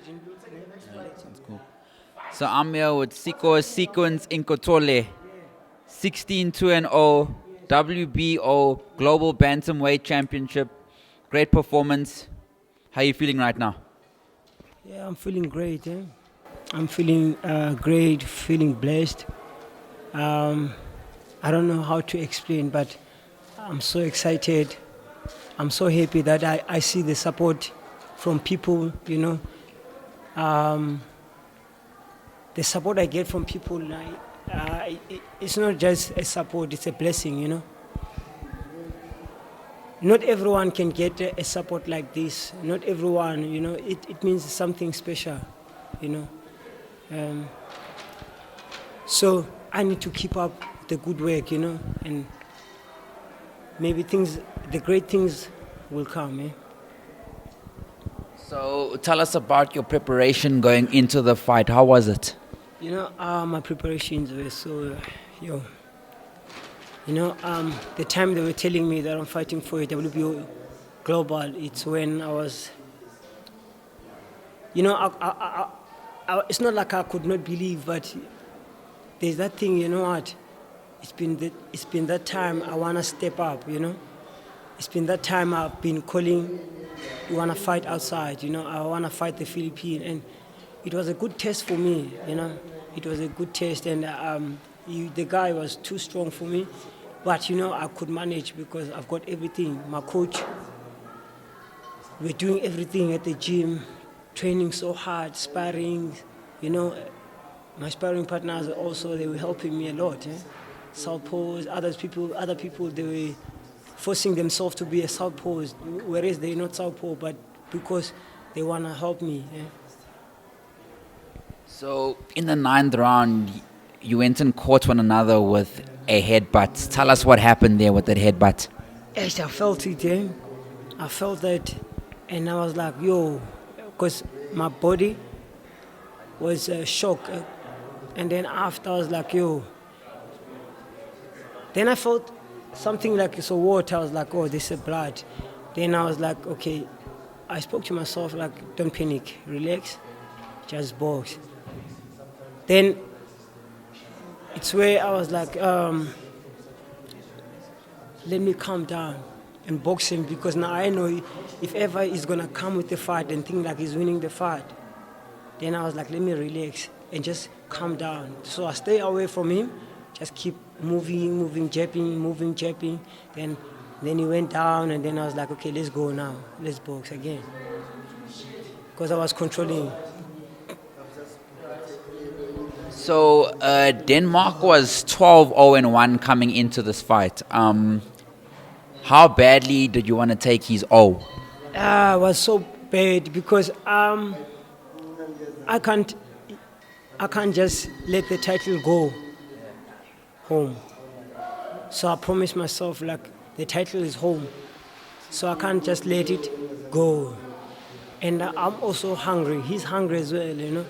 legend. That's cool. So I'm here with Sikho Nqothole, 16-2-0, WBO Global Bantamweight Championship. Great performance. How are you feeling right now? Yeah, I'm feeling great. I'm feeling great, feeling blessed. Um, I don't know how to explain, but I'm so excited. I'm so happy that I see the support from people, Um, the support I get from people, it's not just a support, it's a blessing. Not everyone can get a support like this. Not everyone, it means something special, you know. Um, so I need to keep up the good work, and maybe the great things will come. So tell us about your preparation going into the fight. How was it? My preparations were so, the time they were telling me that I'm fighting for a WBO Global, it's when I was, it's not like I could not believe, but there's that thing, you know what? It's been that time I wanna step up, It's been that time I've been calling. You wanna fight outside, I wanna fight the Philippines, and it was a good test for me, It was a good test, and the guy was too strong for me, but I could manage because I've got everything. My coach, we're doing everything at the gym, training so hard, sparring, My sparring partners also, they were helping me a lot. Southpaws, other people, they were forcing themselves to be a southpaws, whereas they're not southpaw, but because they want to help me. So in the ninth round, you went and caught one another with a headbutt. Tell us what happened there with that headbutt. Yes, I felt it. I felt that, and I was like, yo, because my body was shocked. And then after, I was like, yo. Then I felt something like so water. I was like, oh, this is blood. Then I was like, okay. I spoke to myself like, don't panic, relax, just box. Then it's where I was like, let me calm down and box him, because now I know if ever he's gonna come with the fight and think like he's winning the fight. Then I was like, let me relax and just calm down. So I stay away from him, just keep moving, jabbing. Then he went down, and then I was like, okay, let's go now. Let's box again. Because I was controlling. So Denmark was 12-0-1 coming into this fight. How badly did you want to take his O? It was so bad because I can't just let the title go home. So I promised myself like the title is home, so I can't just let it go. And I'm also hungry. He's hungry as well,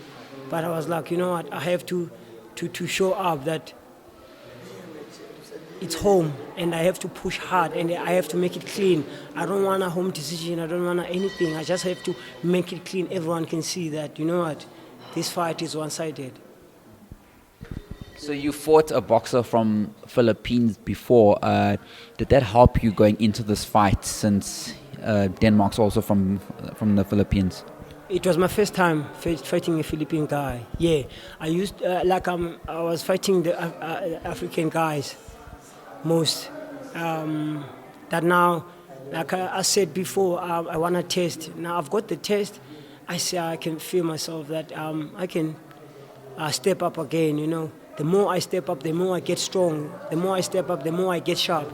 But I was like, you know what? I have to show up that it's home, and I have to push hard, and I have to make it clean. I don't want a home decision. I don't want anything. I just have to make it clean. Everyone can see that, you know what? This fight is one-sided. So you fought a boxer from Philippines before. Did that help you going into this fight, since Denmark's also from the Philippines? It was my first time fighting a Philippine guy. Yeah, I was fighting the African guys most. That now, like I said before, I want to test. Now I've got the test. I say I can feel myself that I can step up again. The more I step up, the more I get strong. The more I step up, the more I get sharp.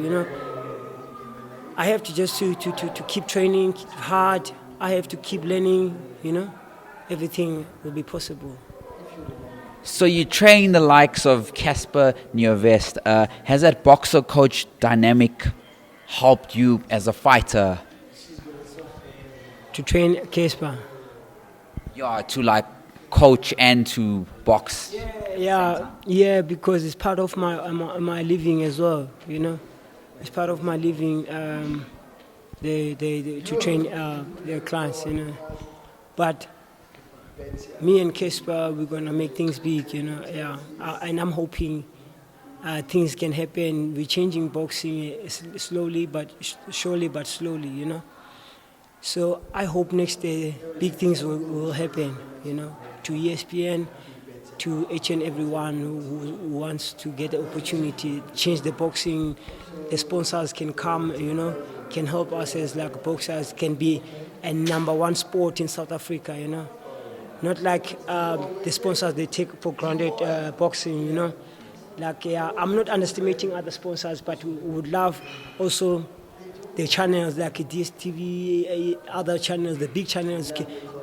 I have to just to keep training hard. I have to keep learning. Everything will be possible. So you train the likes of Casper Nyovest. Has that boxer coach dynamic helped you as a fighter? To train Casper? Yeah, to like coach and to box. Yeah, because it's part of my living as well. It's part of my living. To train their clients. But me and Casper, we're gonna make things big, you know. Yeah, and I'm hoping things can happen. We're changing boxing slowly, but surely, but slowly, you know. So I hope next day big things will happen, you know, to ESPN, to each and everyone who wants to get the opportunity, change the boxing. The sponsors can come, you know, can help us as like boxers, can be a number one sport in South Africa, you know. Not like the sponsors, they take for granted boxing, you know. Like, yeah, I'm not underestimating other sponsors, but we would love also the channels like DSTV, other channels, the big channels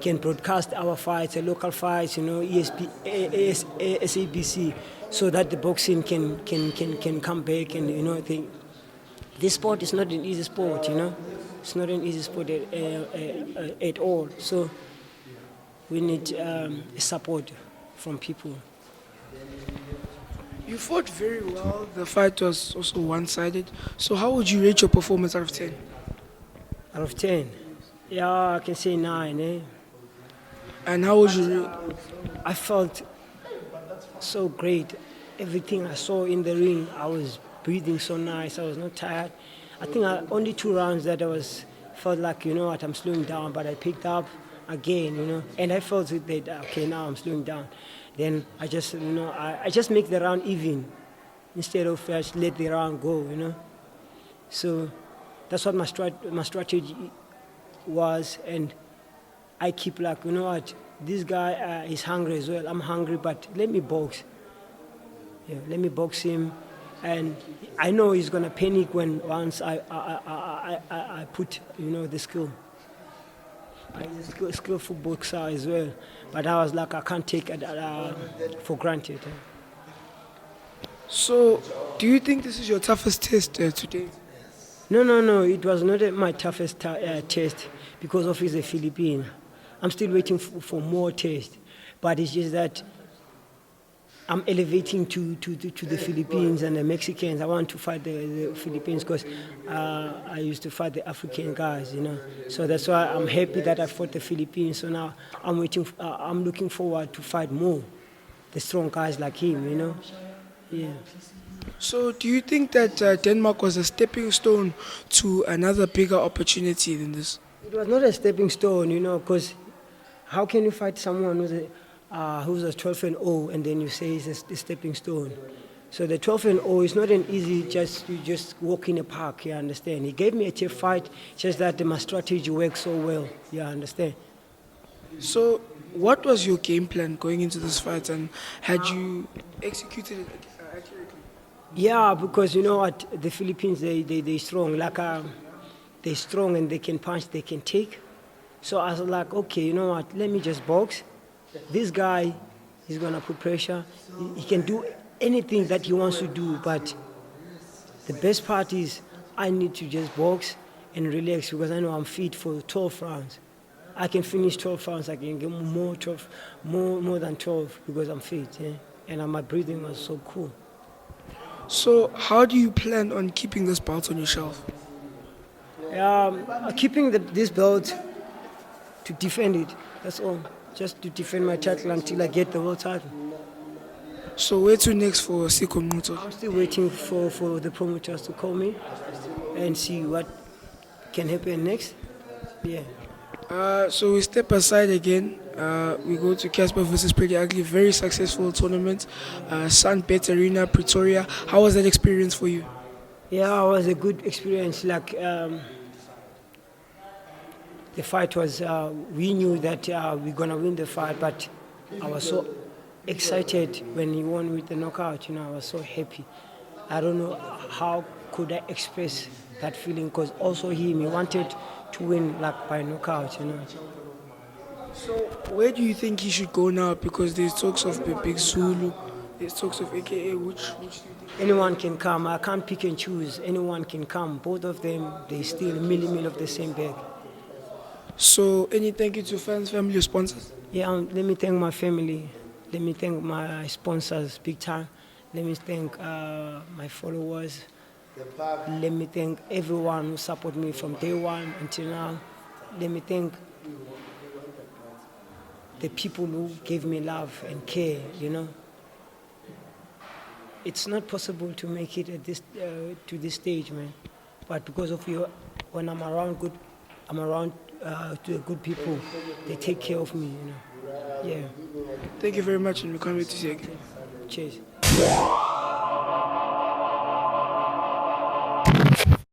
can broadcast our fights, the local fights, you know, SABC, so that the boxing can come back and, you know, think. This sport is not an easy sport, you know. It's not an easy sport at all. So we need support from people. You fought very well. The fight was also one-sided. So how would you rate your performance out of 10? Out of 10, yeah, I can say 9. And how would you rate? I felt so great. Everything I saw in the ring, I was breathing so nice. I was not tired. I think only 2 rounds that felt like, you know what, I'm slowing down, but I picked up again, you know, and I felt that, okay, now I'm slowing down. Then I just, you know, I just make the round even instead of just let the round go, you know. So that's what my strategy was, and I keep like, you know what, this guy is hungry as well. I'm hungry, but let me box. Yeah, let me box him, and I know he's gonna panic once I put, you know, the skill. He's a skillful boxer as well, but I was like, I can't take it for granted. So, do you think this is your toughest test today? No, it was not my toughest test because of he's a Philippine. I'm still waiting for more tests, but it's just that I'm elevating to the Philippines and the Mexicans. I want to fight the Philippines because I used to fight the African guys, you know. So that's why I'm happy that I fought the Philippines. So now I'm waiting. I'm looking forward to fight more, the strong guys like him, you know. Yeah. So, do you think that Denmark was a stepping stone to another bigger opportunity than this? It was not a stepping stone, you know, because how can you fight someone who's a 12-0 and then you say it's a stepping stone? So the 12-0 is not an easy you just walk in a park, you understand? He gave me a tough fight, just that my strategy worked so well, you understand? So, what was your game plan going into this fight, and had you executed it accurately? Yeah, because you know what, the Philippines, they strong, like they're strong and they can punch, they can take. So I was like, okay, you know what, let me just box. This guy is gonna put pressure. He can do anything that he wants to do, but the best part is I need to just box and relax because I know I'm fit for 12 rounds. I can finish 12 rounds, I can get more than 12 because I'm fit, yeah? And my breathing was so cool. So, how do you plan on keeping this belt on your shelf? Keeping this belt to defend it, that's all. Just to defend my title until I get the world title. So, where to next for Sikho Nqothole? I'm still waiting for the promoters to call me and see what can happen next. Yeah. So we step aside again. We go to Casper versus Pretty Ugly, very successful tournament. Sunbet Arena, Pretoria. How was that experience for you? Yeah, it was a good experience. Like the fight was, we knew that we're gonna win the fight, but I was so excited when he won with the knockout. You know, I was so happy. I don't know how could I express that feeling because also he wanted to win like by knockout, you know. So where do you think he should go now? Because there's talks of Big Zulu, there's talks of AKA, which do you think? Anyone can come. I can't pick and choose. Anyone can come. Both of them, they still meal of the same bag. So any thank you to fans, family, or sponsors? Yeah, let me thank my family. Let me thank my sponsors big time. Let me thank my followers. Let me thank everyone who supported me from day one until now. Let me thank the people who gave me love and care, you know. It's not possible to make it at this to this stage, man. But because of you, when I'm around to good people. They take care of me, you know. Yeah. Thank you very much, and we can't wait to see you again. Cheers.